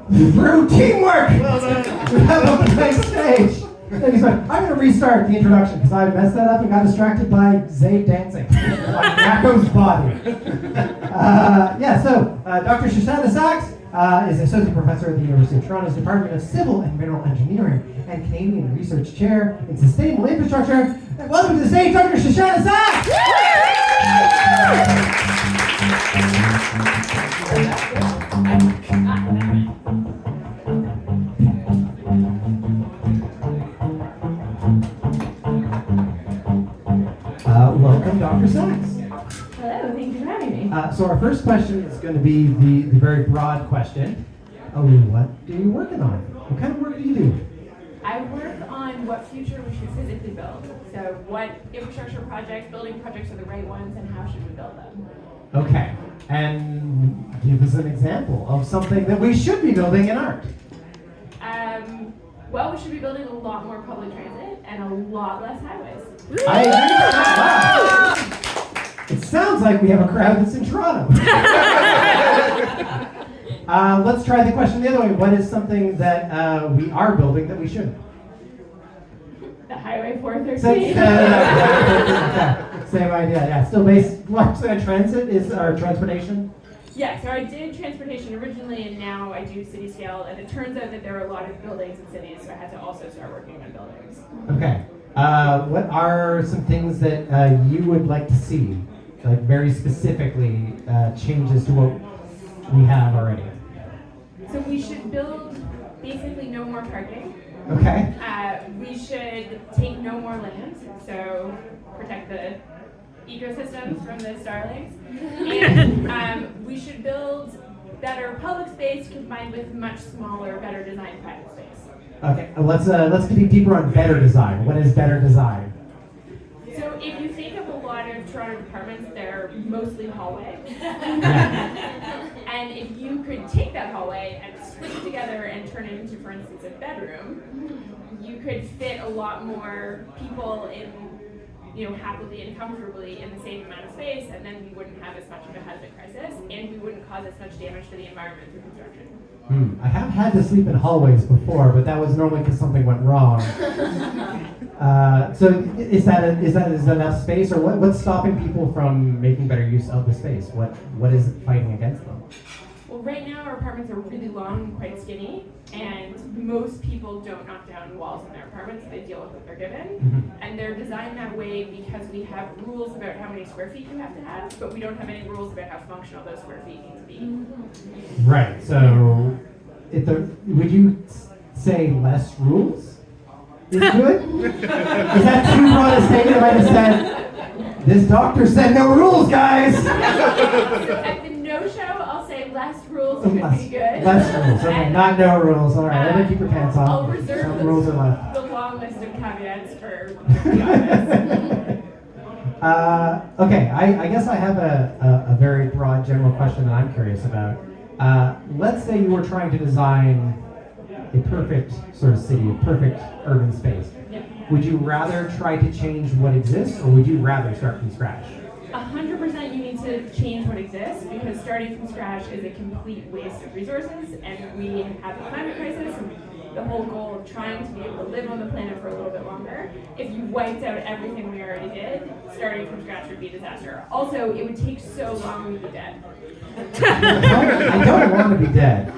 Through teamwork! We have on the next stage. Thank you so much. I'm going to restart the introduction because I messed that up and got distracted by Zayd dancing on Yakko's body. Dr. Shoshanna Saxe is Associate Professor at the University of Toronto's Department of Civil and Mineral Engineering and Canadian Research Chair in Sustainable Infrastructure. And welcome to the stage, Dr. Shoshanna Saxe! Welcome, Dr. Saxe. Hello, thank you for having me. So our first question is going to be the very broad question. What are you working on? What kind of work do you do? I work on what future we should physically build. So what infrastructure projects, building projects are the right ones, and how should we build them? Okay, and give us an example of something that we should be building in art. Well, we should be building a lot more public transit and a lot less highways. I agree. Wow. It sounds like we have a crowd that's in Toronto. Let's try the question the other way. What is something that we are building that we shouldn't? The Highway 413. Same idea. Yeah, still based largely on transit is our transportation. Yeah, so I did transportation originally, and now I do city scale. And it turns out that there are a lot of buildings in cities, so I had to also start working on buildings. Okay. What are some things that you would like to see, like very specifically, changes to what we have already? So we should build basically no more parking. Okay. We should take no more land, so protect the ecosystems from the starlings. And we should build better public space combined with much smaller, better designed private space. Okay, let's dig deeper on better design. What is better design? So if you think of a lot of Toronto apartments, they're mostly hallway. And if you could take that hallway and stitch it together and turn it into, for instance, a bedroom, you could fit a lot more people in, happily and comfortably in the same amount of space, and then we wouldn't have as much of a housing crisis, and we wouldn't cause as much damage to the environment through construction. I have had to sleep in hallways before, but that was normally because something went wrong. So is that enough space, or what's stopping people from making better use of the space? What is fighting against them? Well, right now our apartments are really long and quite skinny, and most people don't knock down walls in their apartments. They deal with what they're given. Mm-hmm. And they're designed that way because we have rules about how many square feet you have to have, but we don't have any rules about how functional those square feet need to be. Right, so would you say less rules is good? Is that too broad a statement? If I just said, this doctor said no rules, guys! So at the no show, I'll say less rules would be good. Less rules, okay, not no rules. All right, let me keep your pants on. I'll reserve Some rules are left. the long list of caveats for the office. Okay, I guess I have a very broad general question that I'm curious about. Let's say you were trying to design a perfect sort of city, a perfect urban space. Yeah. Would you rather try to change what exists, or would you rather start from scratch? 100% you need to change what exists, because starting from scratch is a complete waste of resources, and we have a climate crisis, and the whole goal of trying to be able to live on the planet for a little bit longer. If you wiped out everything we already did, starting from scratch would be a disaster. Also, it would take so long, we'd be dead. I don't want to be dead.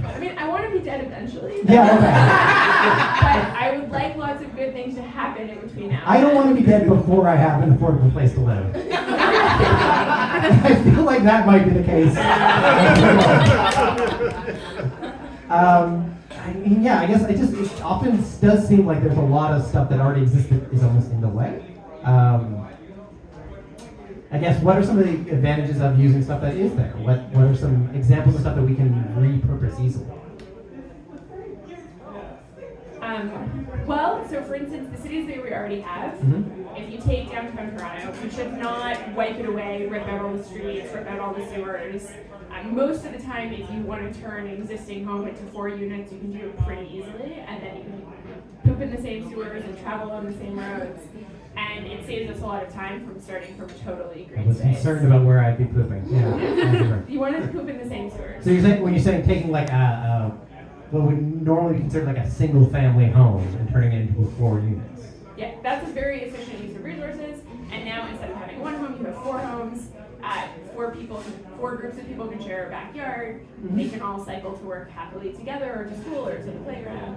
I mean, I want to be dead eventually. Yeah, okay. But I would like lots of good things to happen in between now. I don't want to be dead before I have an affordable place to live. I feel like that might be the case. I guess it often does seem like there's a lot of stuff that already exists that is almost in the way. I guess, what are some of the advantages of using stuff that is there? What are some examples of stuff that we can repurpose easily? Well, so for instance, the cities that we already have, if you take downtown Toronto, you should not wipe it away, rip out all the streets, rip out all the sewers. Most of the time, if you want to turn an existing home into 4 units, you can do it pretty easily, and then you can poop in the same sewers and travel on the same roads. And it saves us a lot of time from starting from a totally I green was space. concerned about where I'd be pooping. Yeah. You want to poop in the same sewers. So you're saying, when you're saying taking like what would normally be considered like a single family home and turning it into 4 units. Yeah, that's a very efficient use of resources. And now instead of having 1 home, you have 4 homes. 4 groups of people can share a backyard. Mm-hmm. They can all cycle to work happily together, or to school, or to the playground.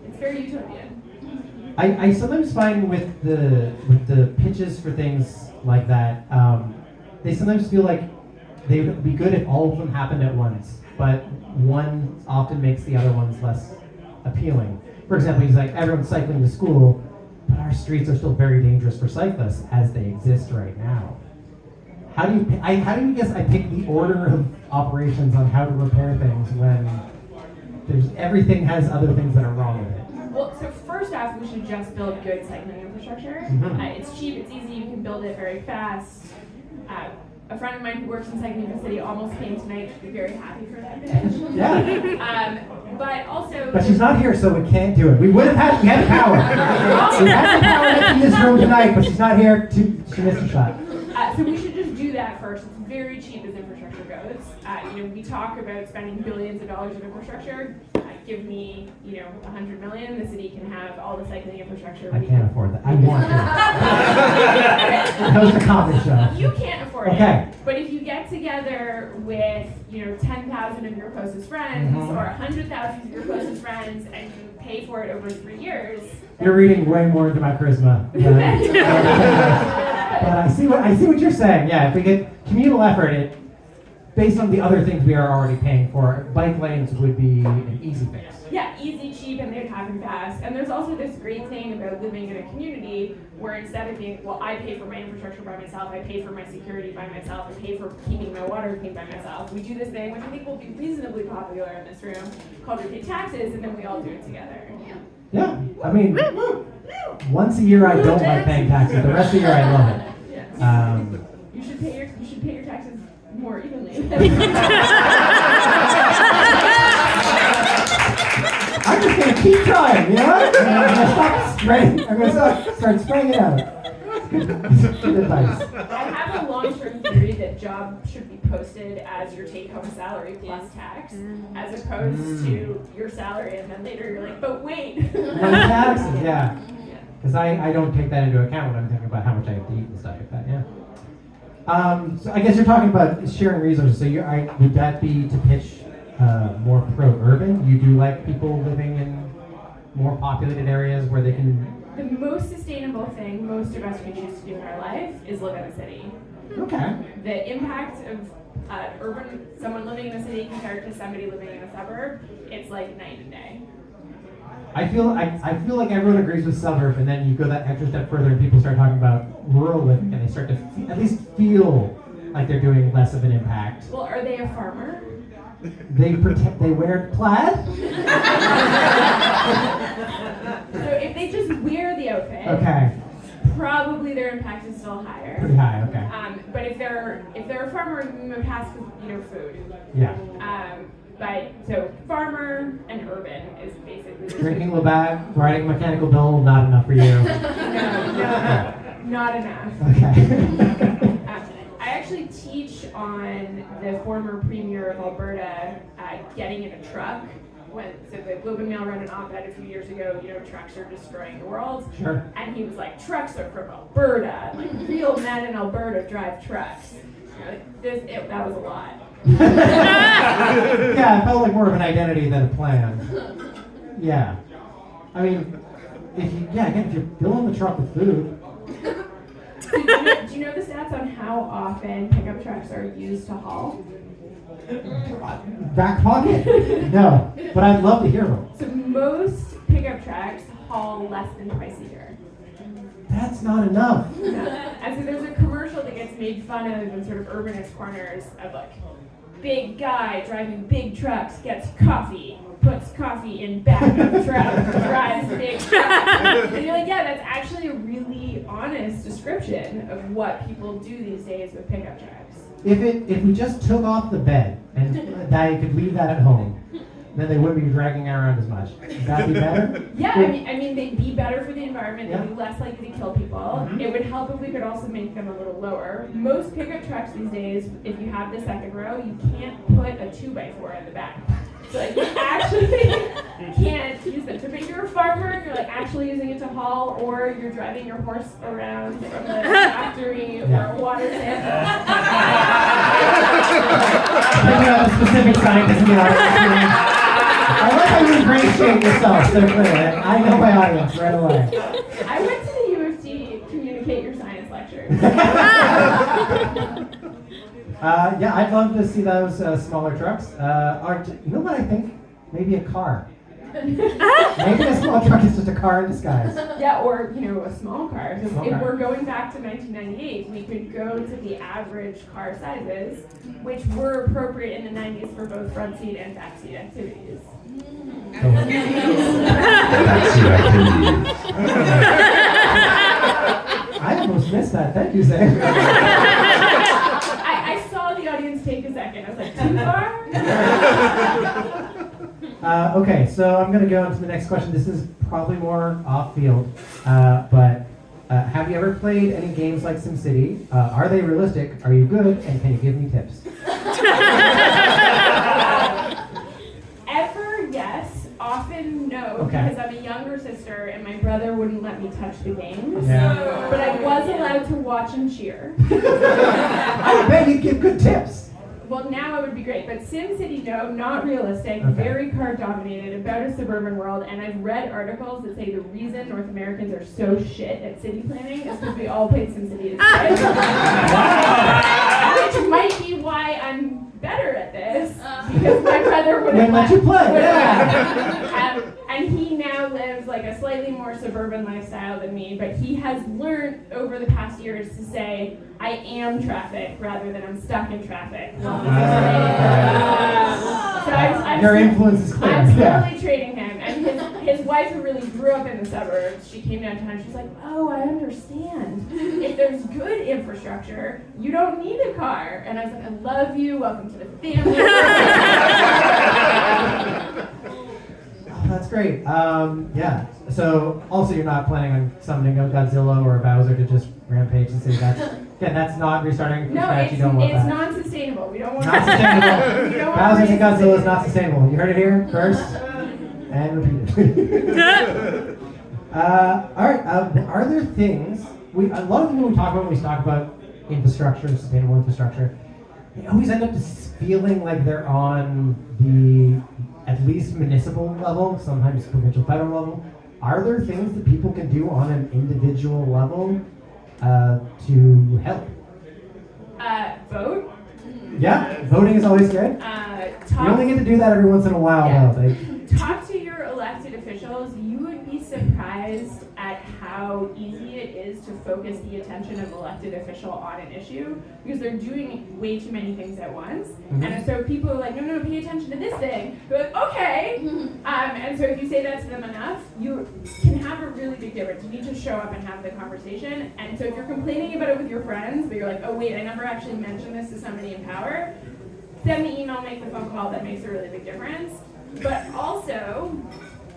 It's very utopian. I sometimes find with the pitches for things like that, they sometimes feel like they would be good if all of them happened at once, but one often makes the other ones less appealing. For example, he's like, everyone's cycling to school, but our streets are still very dangerous for cyclists as they exist right now. How do you guess I pick the order of operations on how to repair things when everything has other things that are wrong with it? Well, so first off, we should just build good cycling infrastructure. Mm-hmm. It's cheap, it's easy, you can build it very fast. A friend of mine who works in cycling in the city almost came tonight. She'd be very happy for that pitch. Yeah. But also... But she's not here, so we can't do it. We had the power. We had the power in this room tonight, but she's not here. She missed a shot. So we should just do that first. It's very cheap as infrastructure goes. We talk about spending billions of dollars of infrastructure. Give me, $100 million. The city can have all the cycling infrastructure. I can't afford that. I want to. Host a comedy show. You can't afford Okay. it. But if you get together with, 10,000 of your closest friends Mm-hmm. or 100,000 of your closest friends, and you pay for it over 3 years. You're reading way more into my charisma. But I see what you're saying. Yeah, if we get communal effort, based on the other things we are already paying for, bike lanes would be an easy fix. Yeah, easy, cheap, and they'd happen fast. And there's also this great thing about living in a community where instead of being, well, I pay for my infrastructure by myself, I pay for my security by myself, I pay for keeping my water clean by myself. We do this thing, which I think will be reasonably popular in this room, called we pay taxes, and then we all do it together. Yeah, I mean, once a year I don't like paying taxes. The rest of the year I love it. Yeah. You should pay your taxes more evenly. I'm just gonna keep trying, you know? I'm gonna start spraying it out. Good advice. I have a long-term theory that jobs should be posted as your take-home salary plus tax, as opposed to your salary, and then later you're like, but wait. No taxes, yeah. Because I don't take that into account when I'm thinking about how much I have to eat and stuff like that, yeah. So I guess you're talking about sharing resources. So would that be to pitch more pro-urban? You do like people living in more populated areas where they can... The most sustainable thing most of us can choose to do in our life is live in a city. Okay. The impact of someone living in a city compared to somebody living in a suburb, it's like night and day. I feel like everyone agrees with suburb, and then you go that extra step further and people start talking about rural living, and they start to at least feel like they're doing less of an impact. Well, are they a farmer? They wear plaid? So if they just wear the outfit, Okay. probably their impact is still higher. Pretty high, okay. But if they're a farmer, it has food. Yeah. But so farmer and urban is basically Drinking Labatt, riding a mechanical bull, not enough for you. No, not enough. Okay. I actually teach on the former premier of Alberta getting in a truck. So the Globe and Mail ran an op-ed a few years ago, trucks are destroying the world. Sure. And he was like, trucks are from Alberta. Like, real men in Alberta drive trucks. That was a lot. Yeah, it felt like more of an identity than a plan. Yeah. I mean, if you're filling the truck with food. Do you know the stats on how often pickup trucks are used to haul? Back pocket? No, but I'd love to hear them. So most pickup trucks haul less than twice a year. That's not enough. And so there's a commercial that gets made fun of in sort of urbanist corners of like, big guy driving big trucks gets coffee, puts coffee in back of truck, drives big truck. And you're like, yeah, that's actually a really honest description of what people do these days with pickup trucks. If we just took off the bed and that you could leave that at home, then they wouldn't be dragging around as much. Would that be better? Yeah, I mean, they'd be better for the environment. They'd be less likely to kill people. Mm-hmm. It would help if we could also make them a little lower. Most pickup trucks these days, if you have the second row, you can't put a 2x4 in the back. So like, you actually can't use them. So if you're a farmer and you're like actually using it to haul, or you're driving your horse around from the factory or a water sample. Thinking of a specific scientist in the audience. I like how you ingratiate yourself so clearly. I know my audience right away. I went to the U of T Communicate Your Science lecture. Yeah, I'd love to see those smaller trucks. You know what I think? Maybe a car. Maybe a small truck is just a car in disguise. Yeah, or a small car. So Small if car. we're going back to 1998, we could go to the average car sizes, which were appropriate in the 90s for both front seat and back seat activities. I almost missed that. Thank you, Zay. I saw the audience take a second. I was like, too far? Okay, so I'm going to go into the next question. This is probably more off-field, but have you ever played any games like SimCity? Are they realistic? Are you good? And can you give me tips? Ever, yes. Often, no. Okay. Because I'm a younger sister and my brother wouldn't let me touch the games. Yeah. But I was allowed to watch and cheer. I bet you'd give good tips. Well, now it would be great, but SimCity, no, not realistic, Okay. very car-dominated, about a suburban world, and I've read articles that say the reason North Americans are so shit at city planning is because we all played SimCity as kids. Which might be why I'm better at this, because my brother Wouldn't let you play, yeah. And he now lives like a slightly more suburban lifestyle than me, but he has learned over the past years to say, I am traffic rather than I'm stuck in traffic. So Your influence is clear. I'm Yeah. totally trading him. And his wife, who really grew up in the suburbs, she came downtown and she's like, oh, I understand. If there's good infrastructure, you don't need a car. And I was like, I love you. Welcome to the family. Oh, that's great. Yeah. So also you're not planning on summoning a Godzilla or a Bowser to just rampage and say that's not restarting from No, scratch. You don't want it's that. non-sustainable. We don't want Not sustainable. we don't want Bowser's and racism. Godzilla is not sustainable. You heard it here first and repeated. All right. Are there things a lot of people we talk about when we talk about infrastructure, sustainable infrastructure, they always end up just feeling like they're on the at least municipal level, sometimes provincial, federal level. Are there things that people can do on an individual level to help? Vote. Yeah, voting is always good. You only get to do that every once in a while, though. Talk to your elected officials. You would be surprised at how easy it is to focus the attention of an elected official on an issue, because they're doing way too many things at once. Mm-hmm. And so people are like, no, pay attention to this thing. They're like, okay. And so if you say that to them enough, you can have a really big difference. You need to show up and have the conversation. And so if you're complaining about it with your friends, but you're like, oh wait, I never actually mentioned this to somebody in power, send the email, make the phone call. That makes a really big difference. But also,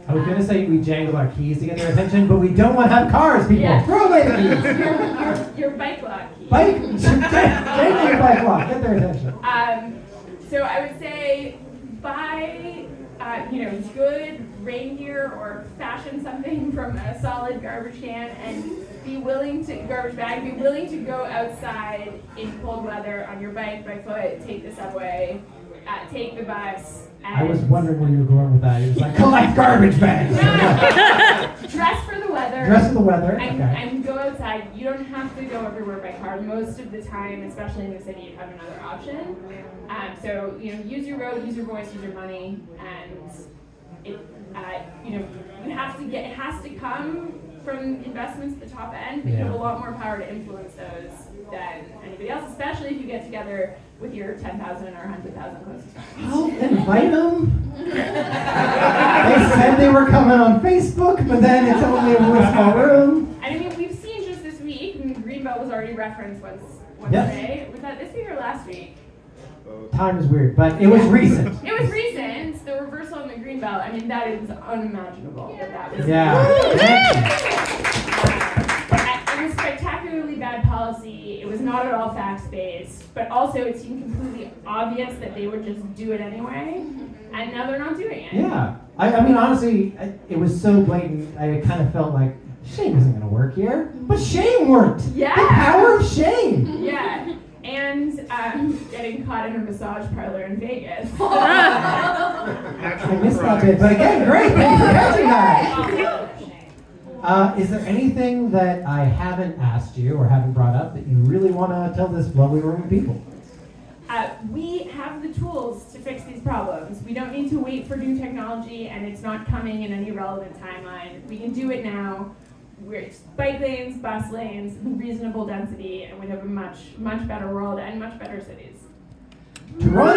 I was going to say we jangle our keys to get their attention, but we don't want to have cars, people. Yeah. Throw away the keys. your bike lock key. Jangle your bike lock. Get their attention. So I would say buy, good rain gear or fashion something from a solid garbage can and be willing to go outside in cold weather on your bike, by foot, take the subway, take the bus. I was wondering where you were going with that. It was like, collect garbage bags. Dress for the weather. Dress for the weather. And go outside. You don't have to go everywhere by car. Most of the time, especially in the city, you have another option. So use your road, use your voice, use your money, and it has to come from investments at the top end. But you have a lot more power to influence those than anybody else, especially if you get together with your 10,000 or 100,000 closest friends. I'll invite them. They said they were coming on Facebook, but then it's only a really small room. And I mean, we've seen just this week, and Greenbelt was already referenced once today. Was that this week or last week? Time is weird, but it was recent. It was recent. The reversal in the Bell. I mean, that is unimaginable that was. Yeah. It was spectacularly bad policy. It was not at all facts-based, but also it seemed completely obvious that they would just do it anyway, and now they're not doing it. Yeah. I mean, honestly, it was so blatant, I kind of felt like, shame isn't going to work here. But shame worked. Yeah. The power of shame. Yeah. And getting caught in a massage parlor in Vegas. I missed that bit, but again, great. Thank you for catching that. Is there anything that I haven't asked you or haven't brought up that you really want to tell this lovely room of people? We have the tools to fix these problems. We don't need to wait for new technology, and it's not coming in any relevant timeline. We can do it now. We're bike lanes, bus lanes, reasonable density, and we have a much, much better world and much better cities. To run